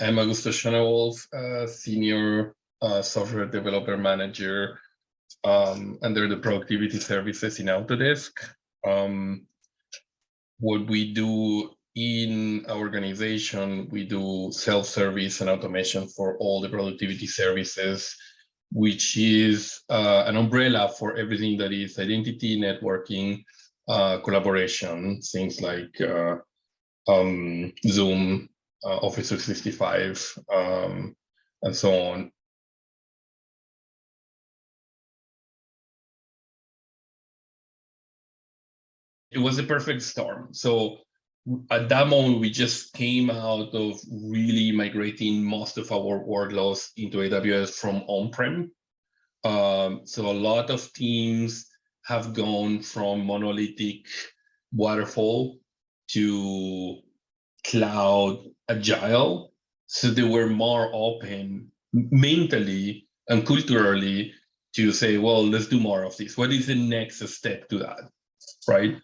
I'm Augusto Schonewolf, Senior Software Developer Manager under the Productivity Services in Autodesk. What we do in our organization, we do self-service and automation for all the productivity services, which is an umbrella for everything that is identity, networking, collaboration, things like Zoom, Office 365, and so on. It was a perfect storm. So at that moment, we just came out of really migrating most of our workloads into AWS from on-prem. So a lot of teams have gone from monolithic waterfall to cloud agile. So they were more open mentally and culturally to say, well, let's do more of this. What is the next step to that, right?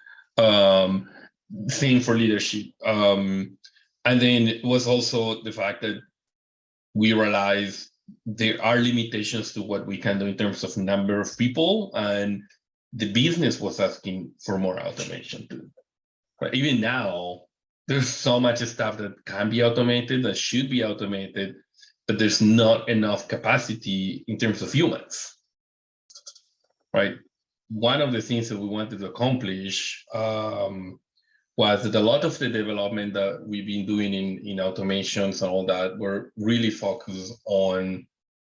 Thing for leadership. And then it was also the fact that we realized there are limitations to what we can do in terms of number of people, and the business was asking for more automation too. But even now, there's so much stuff that can be automated, that should be automated, but there's not enough capacity in terms of humans, right? One of the things that we wanted to accomplish was that a lot of the development that we've been doing in automations and all that were really focused on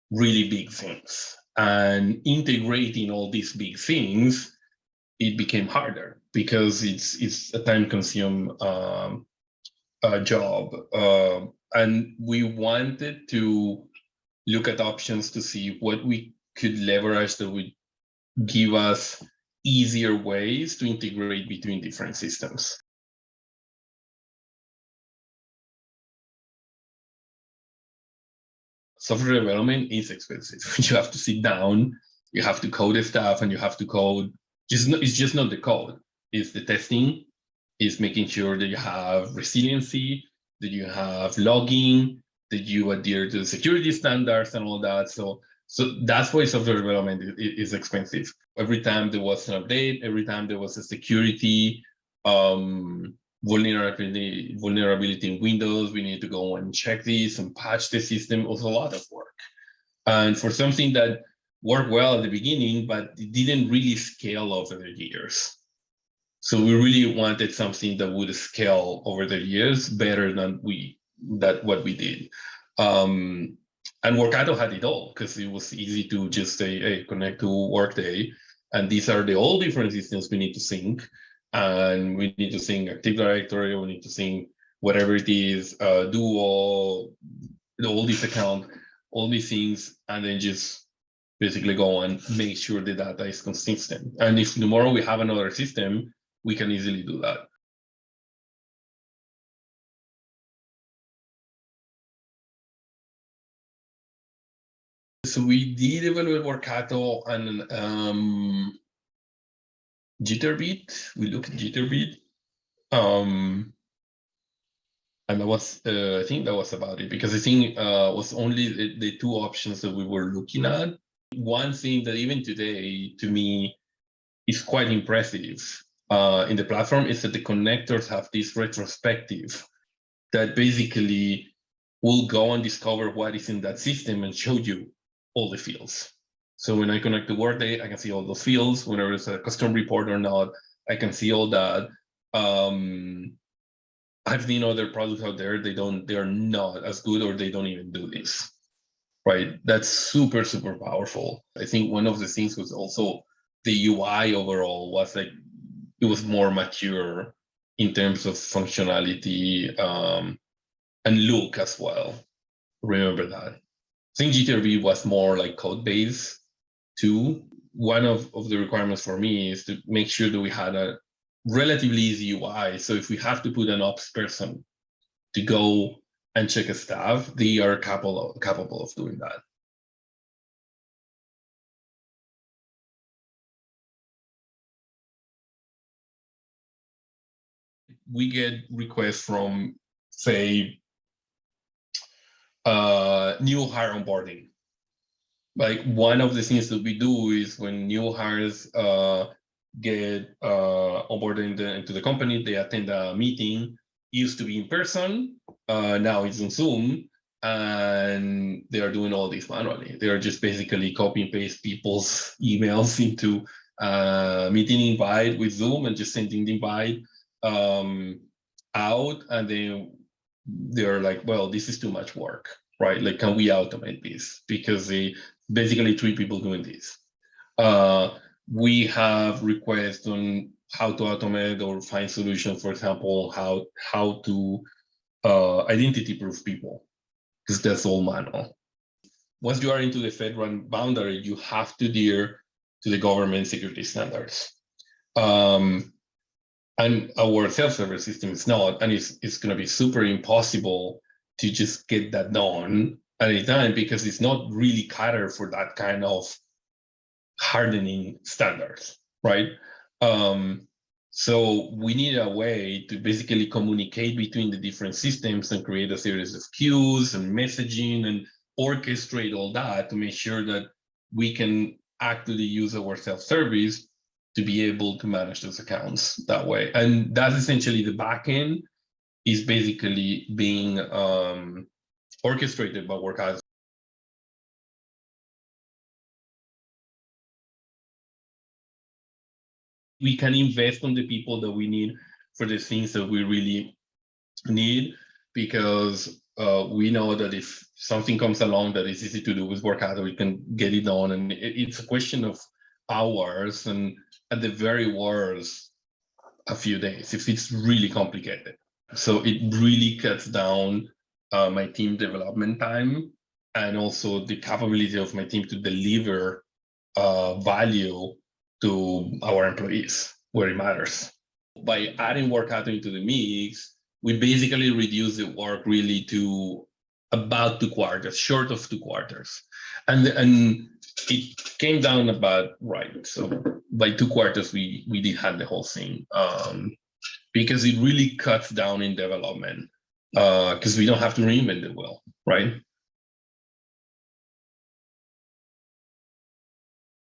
really big things. And integrating all these big things, it became harder because it's a time-consuming job. And we wanted to look at options to see what we could leverage that would give us easier ways to integrate between different systems. Software development is expensive. You have to sit down, you have to code the stuff, and you have to code. It's just not the code. It's the testing. It's making sure that you have resiliency, that you have logging, that you adhere to the security standards and all that. So that's why software development is expensive. Every time there was an update, every time there was a security vulnerability in Windows, we need to go and check this and patch the system. It was a lot of work. And for something that worked well at the beginning, but it didn't really scale over the years. So we really wanted something that would scale over the years better than what we did. And Workato had it all because it was easy to just say, hey, connect to Workday. And these are all different systems we need to sync. And we need to sync Active Directory, we need to sync whatever it is, Duo, all these accounts, all these things, and then just basically go and make sure the data is consistent. And if tomorrow we have another system, we can easily do that. So we did evaluate Workato and Jitterbit. We looked at Jitterbit. And that was, I think that was about it, because I think was only the two options that we were looking at. One thing that even today, to me, is quite impressive in the platform is that the connectors have this retrospective that basically will go and discover what is in that system and show you all the fields. So when I connect to Workday, I can see all those fields. Whenever it's a custom report or not, I can see all that. I've seen other products out there, they're not as good, or they don't even do this, right? That's super, super powerful. I think one of the things was also the UI overall was like, it was more mature in terms of functionality and look as well. Remember that. I think GTRV was more like code base too. One of the requirements for me is to make sure that we had a relatively easy UI. So if we have to put an ops person to go and check a staff, they are capable of doing that. We get requests from, say, New hire onboarding. Like one of the things that we do is when new hires get onboarded into the company, they attend a meeting. It used to be in person, now it's on Zoom, and they are doing all this manually. They are just basically copy and paste people's emails into meeting invite with Zoom and just sending the invite out, and then they're like, well, this is too much work, right? Like, can we automate this? Because they basically 3 people doing this. We have requests on how to automate or find solutions, for example, how to identity proof people, because that's all manual. Once you are into the FedRAMP boundary, you have to adhere to the government security standards. And our self-service system is not, and it's going to be super impossible to just get that done at a time, because it's not really catered for that kind of hardening standards, right? So we need a way to basically communicate between the different systems and create a series of queues and messaging and orchestrate all that to make sure that we can actually use our self-service to be able to manage those accounts that way. And that's essentially the backend is basically being orchestrated by Workato. We can invest on the people that we need for the things that we really need, because we know that if something comes along that is easy to do with Workato, we can get it done. And it's a question of hours, and at the very worst, a few days, if it's really complicated. So it really cuts down my team development time, and also the capability of my team to deliver value to our employees where it matters. By adding Workato into the mix, we basically reduce the work really to about 2 quarters, short of 2 quarters. And it came down about right. So by 2 quarters, we did have the whole thing, because it really cuts down in development, because we don't have to reinvent the wheel, right?